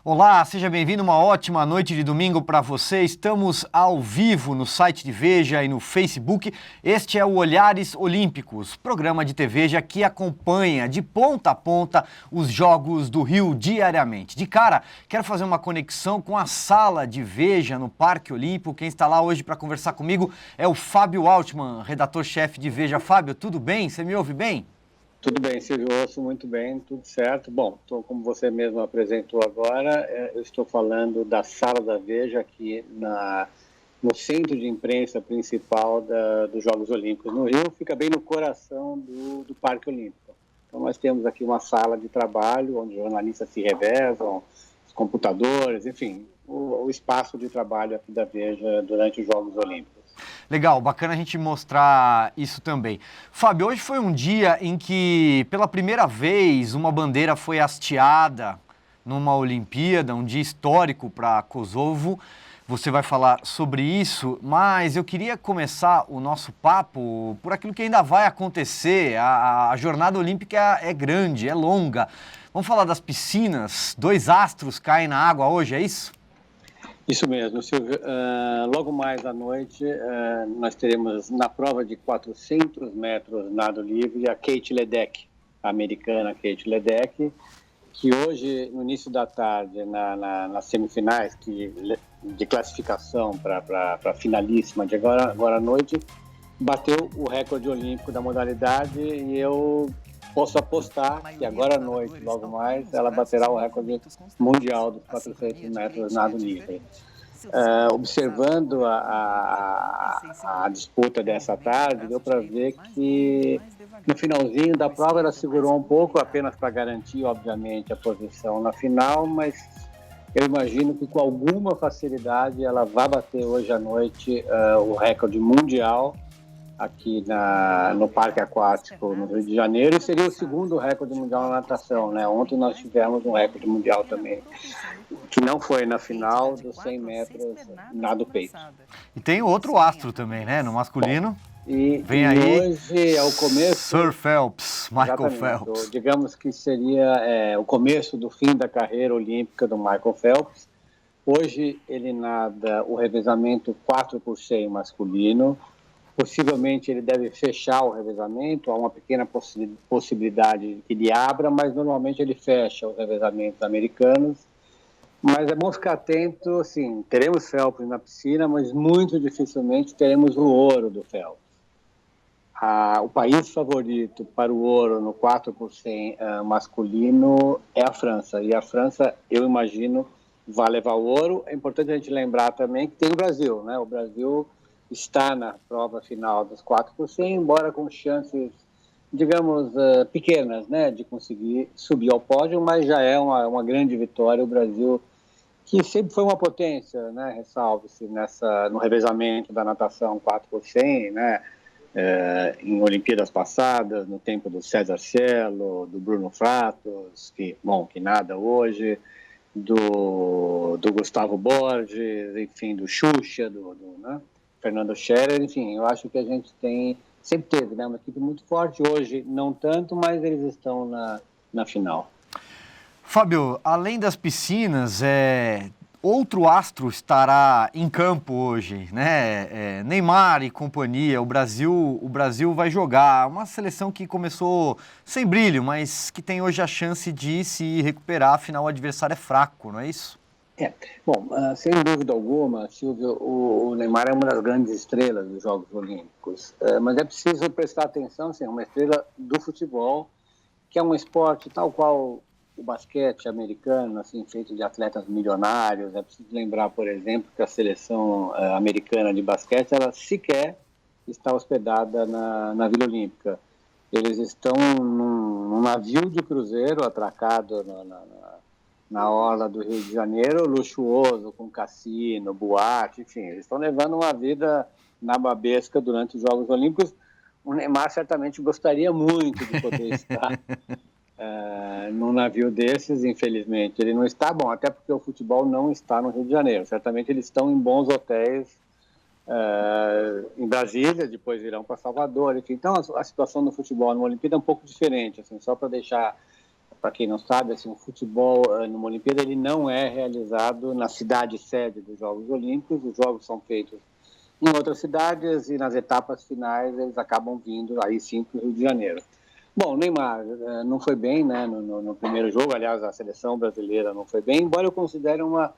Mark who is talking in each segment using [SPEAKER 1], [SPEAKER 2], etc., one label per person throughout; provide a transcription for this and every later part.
[SPEAKER 1] Olá, seja bem-vindo, uma ótima noite de domingo para você. Estamos ao vivo no site de Veja e no Facebook. Este é o Olhares Olímpicos, programa de TV Veja que acompanha de ponta a ponta os Jogos do Rio diariamente. De cara, quero fazer uma conexão com a sala de Veja no Parque Olímpico. Quem está lá hoje para conversar comigo é o Fábio Altman, redator-chefe de Veja. Fábio, tudo bem? Você me ouve bem?
[SPEAKER 2] Tudo bem, Silvio, ouço muito bem, tudo certo. Bom, como você mesmo apresentou agora, eu estou falando da Sala da Veja aqui no centro de imprensa principal dos Jogos Olímpicos no Rio, fica bem no coração do Parque Olímpico. Então nós temos aqui uma sala de trabalho onde jornalistas se revezam, os computadores, enfim, o espaço de trabalho aqui da Veja durante os Jogos Olímpicos.
[SPEAKER 1] Legal, bacana a gente mostrar isso também. Fábio, hoje foi um dia em que, pela primeira vez, uma bandeira foi hasteada numa Olimpíada, um dia histórico para Kosovo. Você vai falar sobre isso, mas eu queria começar o nosso papo por aquilo que ainda vai acontecer. A jornada olímpica é grande, é longa. Vamos falar das piscinas? 2 astros caem na água hoje, é isso?
[SPEAKER 2] Isso mesmo, Silvio. Logo mais à noite, nós teremos na prova de 400 metros nado livre a Kate Ledeck, a americana Kate Ledeck, que hoje, no início da tarde, nas semifinais de classificação para a finalíssima de agora à noite, bateu o recorde olímpico da modalidade e eu posso apostar que agora à noite, logo mais, ela baterá o recorde mundial dos 400 metros nado livre. Observando a disputa dessa tarde, deu para ver que no finalzinho da prova ela segurou um pouco, apenas para garantir, obviamente, a posição na final, mas eu imagino que com alguma facilidade ela vai bater hoje à noite o recorde mundial aqui no Parque Aquático, no Rio de Janeiro, e seria o segundo recorde mundial na natação, né? Ontem nós tivemos um recorde mundial também, que não foi na final dos 100 metros nado peito.
[SPEAKER 1] E tem outro astro também, né? No masculino.
[SPEAKER 2] Bom,
[SPEAKER 1] vem aí
[SPEAKER 2] hoje é o começo...
[SPEAKER 1] Sir Phelps, Michael Phelps.
[SPEAKER 2] Digamos que seria o começo do fim da carreira olímpica do Michael Phelps. Hoje ele nada o revezamento 4 por 100 masculino. Possivelmente ele deve fechar o revezamento, há uma pequena possibilidade de que ele abra, mas normalmente ele fecha os revezamentos americanos. Mas é bom ficar atento, assim, teremos Phelps na piscina, mas muito dificilmente teremos o ouro do Phelps. O país favorito para o ouro no 4 por 100 masculino é a França, e a França, eu imagino, vai levar o ouro. É importante a gente lembrar também que tem o Brasil, né? O Brasil está na prova final dos 4 por 100, embora com chances, digamos, pequenas, né, de conseguir subir ao pódio, mas já é uma grande vitória. O Brasil, que sempre foi uma potência, né, ressalve-se, no revezamento da natação 4 por 100, né, em Olimpíadas passadas, no tempo do César Cielo, do Bruno Fratos, que nada hoje, do Gustavo Borges, enfim, do Xuxa, né? Fernando Scherer, enfim, eu acho que a gente sempre teve, né, uma equipe muito forte. Hoje não tanto, mas eles estão na final.
[SPEAKER 1] Fábio, além das piscinas, outro astro estará em campo hoje, né? Neymar e companhia. O Brasil vai jogar. Uma seleção que começou sem brilho, mas que tem hoje a chance de se recuperar, afinal o adversário é fraco, não é isso?
[SPEAKER 2] Bom, sem dúvida alguma, Silvio, o Neymar é uma das grandes estrelas dos Jogos Olímpicos, mas é preciso prestar atenção, assim, é uma estrela do futebol, que é um esporte tal qual o basquete americano, assim, feito de atletas milionários. É preciso lembrar, por exemplo, que a seleção americana de basquete, ela sequer está hospedada na Vila Olímpica. Eles estão num navio de cruzeiro atracado na orla do Rio de Janeiro, luxuoso, com cassino, boate, enfim, eles estão levando uma vida nababesca durante os Jogos Olímpicos. O Neymar certamente gostaria muito de poder estar num navio desses, infelizmente. Ele não está, bom, até porque o futebol não está no Rio de Janeiro. Certamente eles estão em bons hotéis em Brasília, depois virão para Salvador, enfim. Então a situação do futebol numa Olimpíada é um pouco diferente, assim, só para deixar para quem não sabe, assim, o futebol numa Olimpíada ele não é realizado na cidade sede dos Jogos Olímpicos. Os jogos são feitos em outras cidades e nas etapas finais eles acabam vindo aí sim para o Rio de Janeiro. Bom, o Neymar não foi bem, né, no primeiro jogo. Aliás, a seleção brasileira não foi bem, embora eu considere uma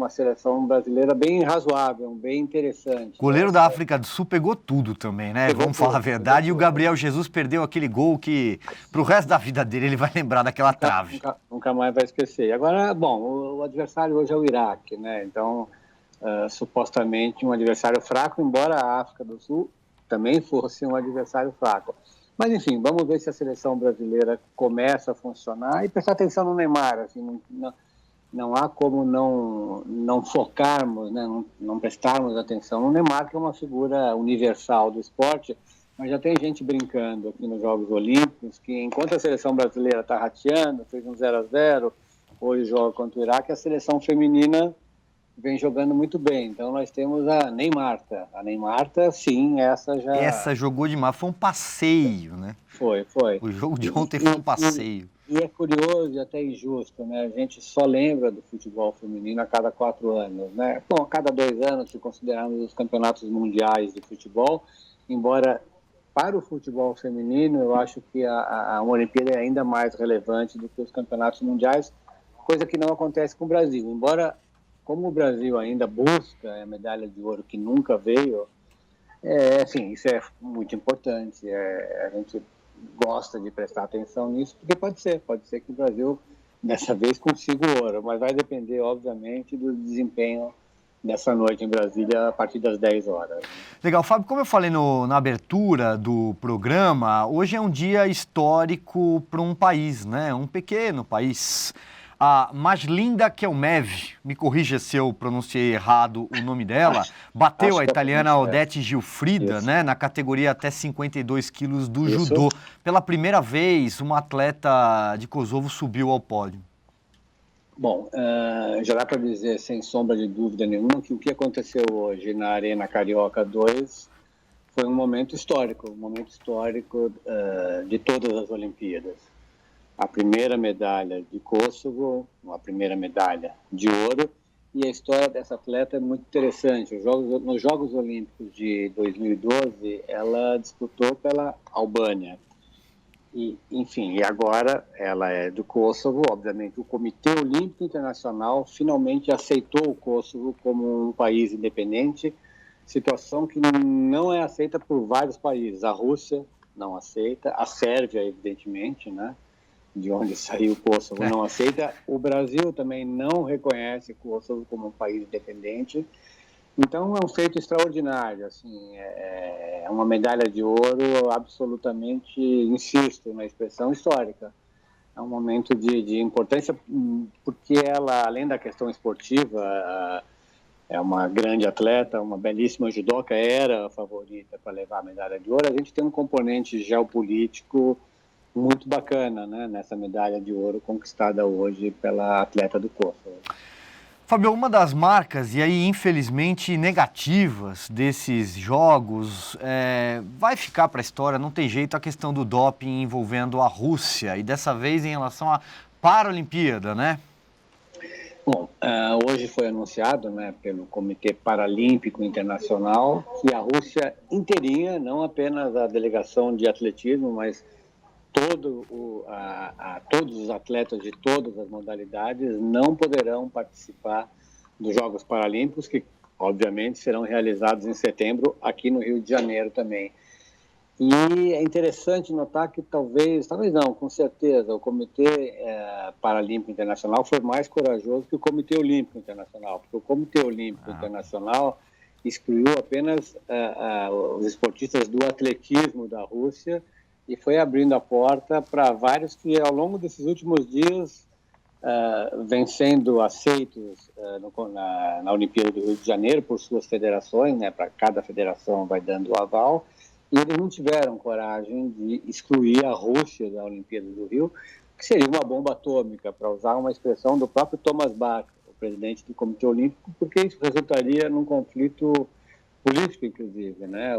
[SPEAKER 2] seleção brasileira bem razoável, bem interessante.
[SPEAKER 1] O goleiro da África do Sul pegou tudo também, né? Vamos falar a verdade. E o Gabriel Jesus perdeu aquele gol que, pro resto da vida dele, ele vai lembrar daquela trave.
[SPEAKER 2] Nunca mais vai esquecer. Agora, bom, o adversário hoje é o Iraque, né? Então, supostamente um adversário fraco, embora a África do Sul também fosse um adversário fraco. Mas, enfim, vamos ver se a seleção brasileira começa a funcionar e prestar atenção no Neymar. Assim, não há como não focarmos, né? Não prestarmos atenção no Neymar, que é uma figura universal do esporte. Mas já tem gente brincando aqui nos Jogos Olímpicos que, enquanto a seleção brasileira está rateando, fez um 0-0, hoje joga contra o Iraque, a seleção feminina vem jogando muito bem. Então nós temos a Neymarta. A Neymarta, sim, essa já...
[SPEAKER 1] Essa jogou demais, foi um passeio, né?
[SPEAKER 2] Foi.
[SPEAKER 1] O jogo de ontem foi um passeio.
[SPEAKER 2] E é curioso e até injusto, né? A gente só lembra do futebol feminino a cada 4 anos, né? Bom, a cada 2 anos, se considerarmos os campeonatos mundiais de futebol, embora para o futebol feminino, eu acho que a Olimpíada é ainda mais relevante do que os campeonatos mundiais, coisa que não acontece com o Brasil. Embora, como o Brasil ainda busca a medalha de ouro que nunca veio, assim, isso é muito importante. A gente gosta de prestar atenção nisso, porque pode ser que o Brasil, dessa vez, consiga o ouro, mas vai depender, obviamente, do desempenho dessa noite em Brasília, a partir das 10 horas.
[SPEAKER 1] Legal, Fábio, como eu falei na abertura do programa, hoje é um dia histórico para um país, né? Um pequeno país. A Majlinda Kelmev, me corrija se eu pronunciei errado o nome dela, bateu a italiana Odete Gilfrida, né, na categoria até 52 quilos do judô. Pela primeira vez, uma atleta de Kosovo subiu ao pódio.
[SPEAKER 2] Bom, já dá para dizer, sem sombra de dúvida nenhuma, que o que aconteceu hoje na Arena Carioca 2 foi um momento histórico de todas as Olimpíadas. A primeira medalha de Kosovo, a primeira medalha de ouro, e a história dessa atleta é muito interessante. Nos Jogos Olímpicos de 2012, ela disputou pela Albânia. E agora ela é do Kosovo. Obviamente, o Comitê Olímpico Internacional finalmente aceitou o Kosovo como um país independente, situação que não é aceita por vários países. A Rússia não aceita, a Sérvia, evidentemente, né, de onde saiu o Kosovo, não aceita. O Brasil também não reconhece o Kosovo como um país independente. Então, é um feito extraordinário, assim, é uma medalha de ouro absolutamente, insisto, na expressão histórica. É um momento de importância, porque ela, além da questão esportiva, é uma grande atleta, uma belíssima judoca, era a favorita para levar a medalha de ouro. A gente tem um componente geopolítico muito bacana, né, nessa medalha de ouro conquistada hoje pela atleta do Kosovo.
[SPEAKER 1] Fábio, uma das marcas, e aí infelizmente negativas desses jogos, vai ficar para a história, não tem jeito, a questão do doping envolvendo a Rússia, e dessa vez em relação à Paralimpíada, né?
[SPEAKER 2] Bom, hoje foi anunciado, né, pelo Comitê Paralímpico Internacional que a Rússia inteirinha, não apenas a delegação de atletismo, mas todos os atletas de todas as modalidades não poderão participar dos Jogos Paralímpicos, que obviamente serão realizados em setembro aqui no Rio de Janeiro também. E é interessante notar que talvez não, com certeza, o Comitê Paralímpico Internacional foi mais corajoso que o Comitê Olímpico Internacional, porque o Comitê Olímpico Internacional excluiu apenas os esportistas do atletismo da Rússia, e foi abrindo a porta para vários que, ao longo desses últimos dias, vêm sendo aceitos na Olimpíada do Rio de Janeiro por suas federações, né? Para cada federação vai dando o aval, e eles não tiveram coragem de excluir a Rússia da Olimpíada do Rio, que seria uma bomba atômica, para usar uma expressão do próprio Thomas Bach, o presidente do Comitê Olímpico, porque isso resultaria num conflito político, inclusive, né?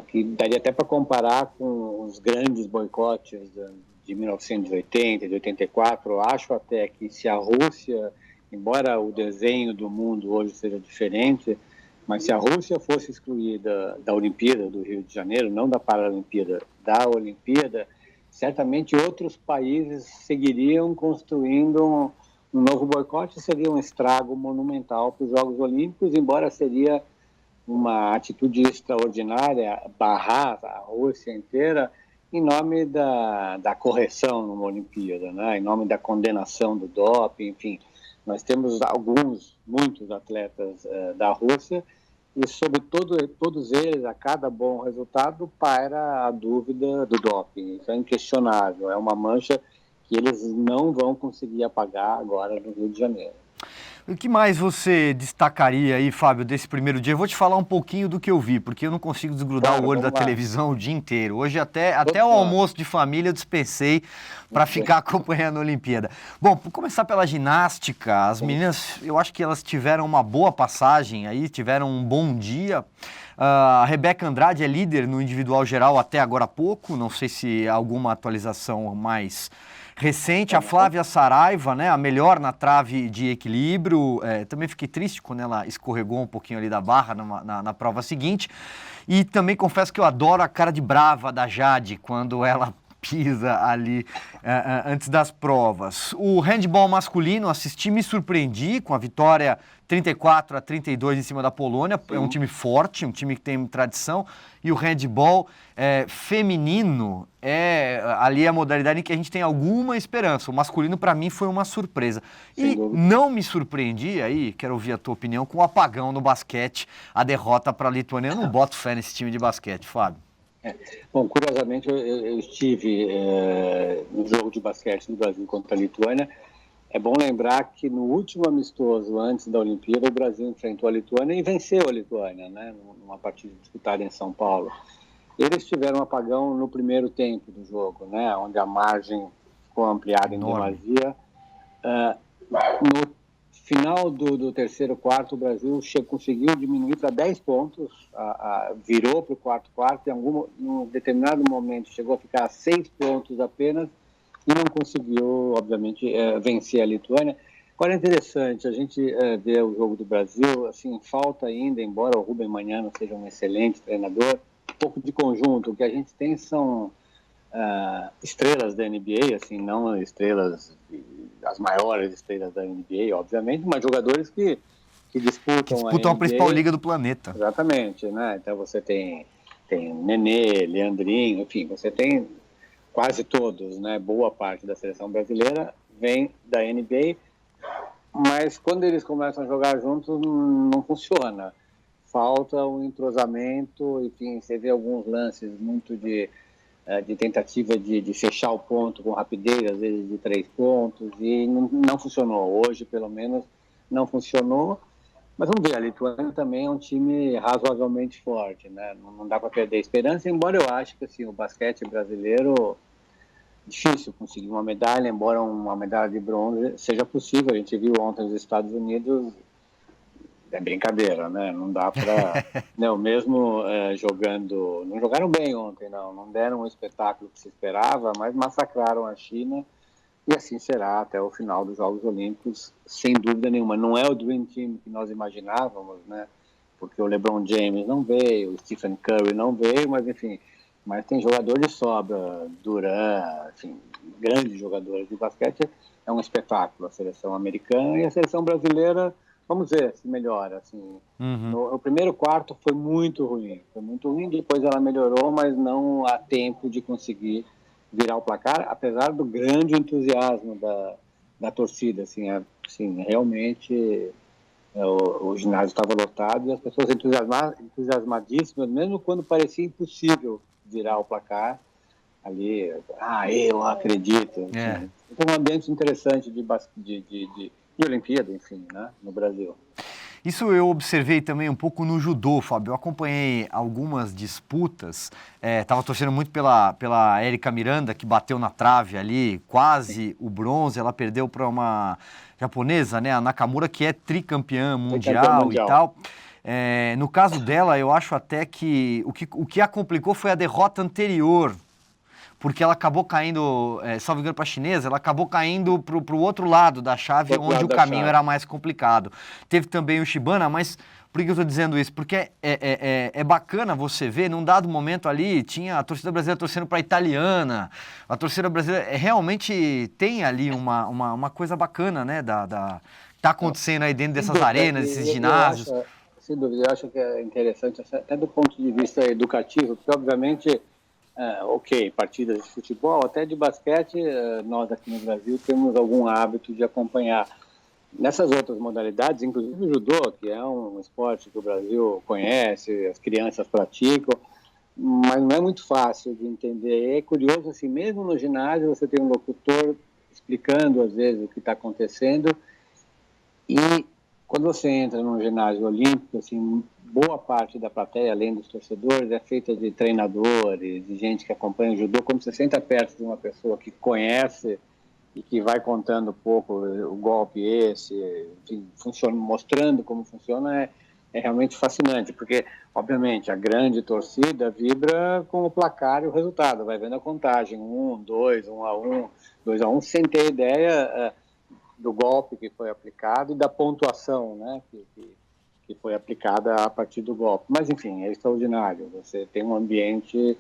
[SPEAKER 2] Que daria até para comparar com os grandes boicotes de 1980, de 84. Eu acho até que se a Rússia, embora o desenho do mundo hoje seja diferente, mas se a Rússia fosse excluída da Olimpíada do Rio de Janeiro, não da Paralimpíada, da Olimpíada, certamente outros países seguiriam construindo um novo boicote. Seria um estrago monumental para os Jogos Olímpicos, embora seria uma atitude extraordinária barrar a Rússia inteira em nome da correção numa Olimpíada, né? Em nome da condenação do doping, enfim. Nós temos muitos atletas da Rússia, e sobre todos eles, a cada bom resultado, paira a dúvida do doping. Isso é inquestionável, é uma mancha que eles não vão conseguir apagar agora no Rio de Janeiro.
[SPEAKER 1] O que mais você destacaria aí, Fábio, desse primeiro dia? Eu vou te falar um pouquinho do que eu vi, porque eu não consigo desgrudar o olho da televisão o dia inteiro. Hoje até o almoço de família eu dispensei para ficar acompanhando a Olimpíada. Bom, por começar pela ginástica, as meninas, eu acho que elas tiveram uma boa passagem aí, tiveram um bom dia. A Rebeca Andrade é líder no individual geral até agora há pouco, não sei se há alguma atualização mais recente. A Flávia Saraiva, né, a melhor na trave de equilíbrio. Também fiquei triste quando ela escorregou um pouquinho ali da barra na prova seguinte. E também confesso que eu adoro a cara de brava da Jade quando ela pisa ali antes das provas. O handball masculino, assisti, me surpreendi com a vitória 34-32 em cima da Polônia. Sim. É um time forte, um time que tem tradição. E o handball feminino é ali a modalidade em que a gente tem alguma esperança. O masculino, para mim, foi uma surpresa. E não me surpreendi, aí, quero ouvir a tua opinião, com o apagão no basquete, a derrota para a Lituânia. Eu não boto fé nesse time de basquete, Fábio.
[SPEAKER 2] Bom, curiosamente, eu estive no jogo de basquete do Brasil contra a Lituânia. É bom lembrar que no último amistoso, antes da Olimpíada, o Brasil enfrentou a Lituânia e venceu a Lituânia, né, numa partida disputada em São Paulo. Eles tiveram um apagão no primeiro tempo do jogo, né, onde a margem ficou ampliada em demasia. No final do terceiro quarto, o Brasil conseguiu diminuir para 10 pontos, virou para o quarto quarto, e em um determinado momento chegou a ficar a 6 pontos apenas, e não conseguiu, obviamente, vencer a Lituânia. Agora é interessante, a gente vê o jogo do Brasil, assim, falta ainda, embora o Rubem Manhano seja um excelente treinador, um pouco de conjunto. O que a gente tem são estrelas da NBA, assim, não estrelas, as maiores estrelas da NBA, obviamente, mas jogadores que disputam
[SPEAKER 1] a principal liga do planeta.
[SPEAKER 2] Exatamente, né? Então você tem Nenê, Leandrinho, enfim, você tem quase todos, né? Boa parte da seleção brasileira vem da NBA, mas quando eles começam a jogar juntos não funciona. Falta um entrosamento, enfim, você vê alguns lances muito de tentativa de fechar o ponto com rapidez, às vezes de 3 pontos, e não funcionou. Hoje, pelo menos, não funcionou. Mas vamos ver, a Lituânia também é um time razoavelmente forte, né? Não dá para perder a esperança, embora eu acho que assim, o basquete brasileiro, difícil conseguir uma medalha, embora uma medalha de bronze seja possível. A gente viu ontem os Estados Unidos, é brincadeira, né? Não dá para... não, mesmo jogando... Não jogaram bem ontem, não deram o espetáculo que se esperava, mas massacraram a China, e assim será até o final dos Jogos Olímpicos, sem dúvida nenhuma. Não é o Dream Team que nós imaginávamos, né? Porque o LeBron James não veio, o Stephen Curry não veio, mas enfim... Mas tem jogador de sobra, Durant, enfim, grandes jogadores de basquete. É um espetáculo a seleção americana, e a seleção brasileira, vamos ver se melhora. Assim. No primeiro quarto foi muito ruim, depois ela melhorou, mas não há tempo de conseguir virar o placar, apesar do grande entusiasmo da torcida. Assim, realmente o ginásio estava lotado e as pessoas entusiasmadíssimas, mesmo quando parecia impossível virar o placar ali, eu acredito. Foi um ambiente interessante de Olimpíada, enfim, né, no Brasil.
[SPEAKER 1] Isso eu observei também um pouco no judô, Fábio. Eu acompanhei algumas disputas, estava torcendo muito pela Érica Miranda, que bateu na trave ali, quase o bronze. Ela perdeu para uma japonesa, né, a Nakamura, que é tricampeã mundial e tal. No caso dela, eu acho até que o que a complicou foi a derrota anterior porque ela acabou caindo, salvo engano, para a chinesa, ela acabou caindo para o outro lado da chave, onde o caminho era mais complicado. Teve também o Shibana, mas por que eu estou dizendo isso? Porque é bacana você ver, num dado momento ali, tinha a torcida brasileira torcendo para a italiana, a torcida brasileira realmente tem ali uma coisa bacana, né, tá acontecendo aí dentro dessas arenas, desses ginásios.
[SPEAKER 2] Sem dúvida, eu acho que é interessante, até do ponto de vista educativo, porque obviamente, partidas de futebol, até de basquete, nós aqui no Brasil temos algum hábito de acompanhar. Nessas outras modalidades, inclusive o judô, que é um esporte que o Brasil conhece, as crianças praticam, mas não é muito fácil de entender. É curioso, assim, mesmo no ginásio você tem um locutor explicando às vezes o que está acontecendo, e quando você entra num ginásio olímpico, assim, boa parte da plateia, além dos torcedores, é feita de treinadores, de gente que acompanha o judô. Quando você senta perto de uma pessoa que conhece e que vai contando um pouco o golpe enfim, mostrando como funciona, é realmente fascinante, porque, obviamente, a grande torcida vibra com o placar e o resultado, vai vendo a contagem, 1, 2, 1-1, 2-1, sem ter ideia do golpe que foi aplicado e da pontuação, né, que foi aplicada a partir do golpe. Mas, enfim, é extraordinário. Você tem um ambiente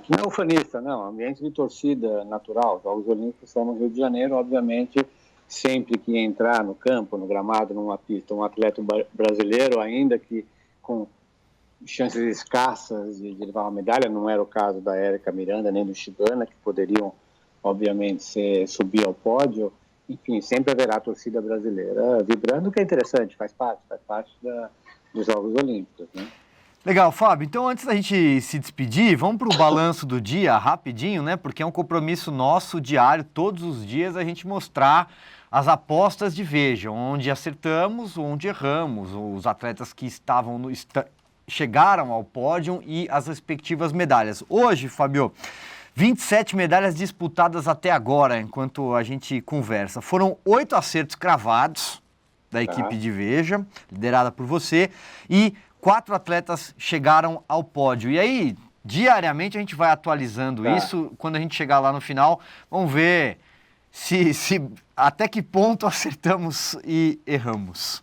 [SPEAKER 2] que não é ufanista, não, é um ambiente de torcida natural. Os Jogos Olímpicos são no Rio de Janeiro, obviamente, sempre que entrar no campo, no gramado, numa pista, um atleta brasileiro, ainda que com chances escassas de levar uma medalha, não era o caso da Érica Miranda nem do Shibana, que poderiam, obviamente, subir ao pódio. Enfim, sempre haverá torcida brasileira vibrando, que é interessante, faz parte dos Jogos Olímpicos, né?
[SPEAKER 1] Legal, Fábio. Então, antes da gente se despedir, vamos para o balanço do dia rapidinho, né? Porque é um compromisso nosso diário, todos os dias, a gente mostrar as apostas de Veja, onde acertamos, onde erramos, os atletas que chegaram ao pódio e as respectivas medalhas. Hoje, Fábio, 27 medalhas disputadas até agora, enquanto a gente conversa. Foram 8 acertos cravados da equipe de Veja, liderada por você, e 4 atletas chegaram ao pódio. E aí, diariamente, a gente vai atualizando isso. Quando a gente chegar lá no final, vamos ver se até que ponto acertamos e erramos.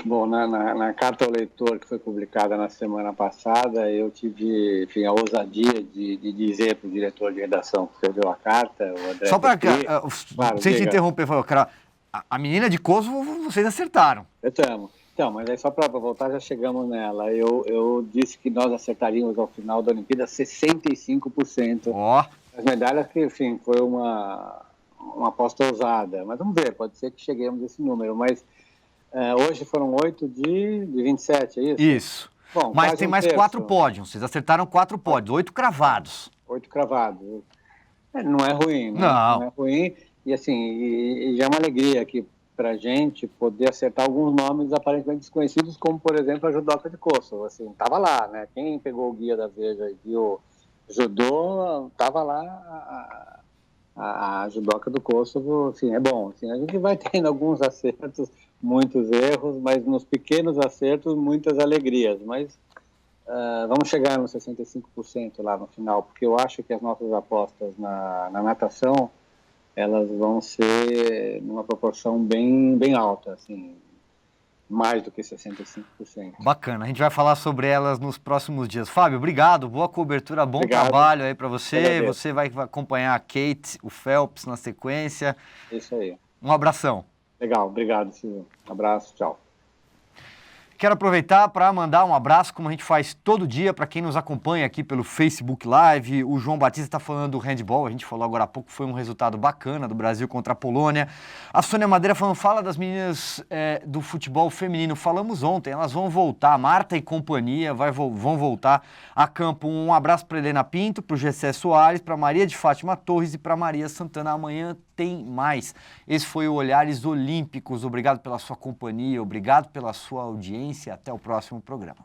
[SPEAKER 2] Bom, na carta ao leitor que foi publicada na semana passada, eu tive, enfim, a ousadia de dizer para o diretor de redação que escreveu a carta, o André...
[SPEAKER 1] Só para sem te interromper, a menina de Kosovo, vocês acertaram.
[SPEAKER 2] Acertamos. Então, mas aí só para voltar, já chegamos nela. Eu disse que nós acertaríamos ao final da Olimpíada 65% das medalhas, que, enfim, foi uma aposta ousada. Mas vamos ver, pode ser que cheguemos a esse número. Mas hoje foram 8 de 27, é isso?
[SPEAKER 1] Isso. Bom, mas tem mais 4 pódios. Vocês acertaram 4 pódios, 8 cravados.
[SPEAKER 2] 8 cravados. Não é ruim, né?
[SPEAKER 1] Não
[SPEAKER 2] é ruim. E assim, e já é uma alegria aqui para a gente poder acertar alguns nomes aparentemente desconhecidos, como, por exemplo, a judoca de Kosovo. Assim, estava lá, né? Quem pegou o guia da Veja e viu judô, estava lá a judoca do Kosovo. Assim, é bom. Assim, a gente vai tendo alguns acertos, muitos erros, mas nos pequenos acertos, muitas alegrias. Mas vamos chegar nos 65% lá no final, porque eu acho que as nossas apostas na natação, elas vão ser numa proporção bem alta, assim, mais do que 65%.
[SPEAKER 1] Bacana, a gente vai falar sobre elas nos próximos dias. Fábio, obrigado, boa cobertura, bom trabalho aí para você. Você vai acompanhar a Kate, o Phelps na sequência.
[SPEAKER 2] Isso aí.
[SPEAKER 1] Um abração.
[SPEAKER 2] Legal, obrigado, Silvio. Um abraço, tchau.
[SPEAKER 1] Quero aproveitar para mandar um abraço, como a gente faz todo dia, para quem nos acompanha aqui pelo Facebook Live. O João Batista está falando do handball, a gente falou agora há pouco, foi um resultado bacana do Brasil contra a Polônia. A Sônia Madeira falando, fala das meninas do futebol feminino. Falamos ontem, elas vão voltar, Marta e companhia vão voltar a campo. Um abraço para Helena Pinto, para o Gessé Soares, para Maria de Fátima Torres e para Maria Santana. Amanhã tem mais. Esse foi o Olhares Olímpicos. Obrigado pela sua companhia, obrigado pela sua audiência. Até o próximo programa.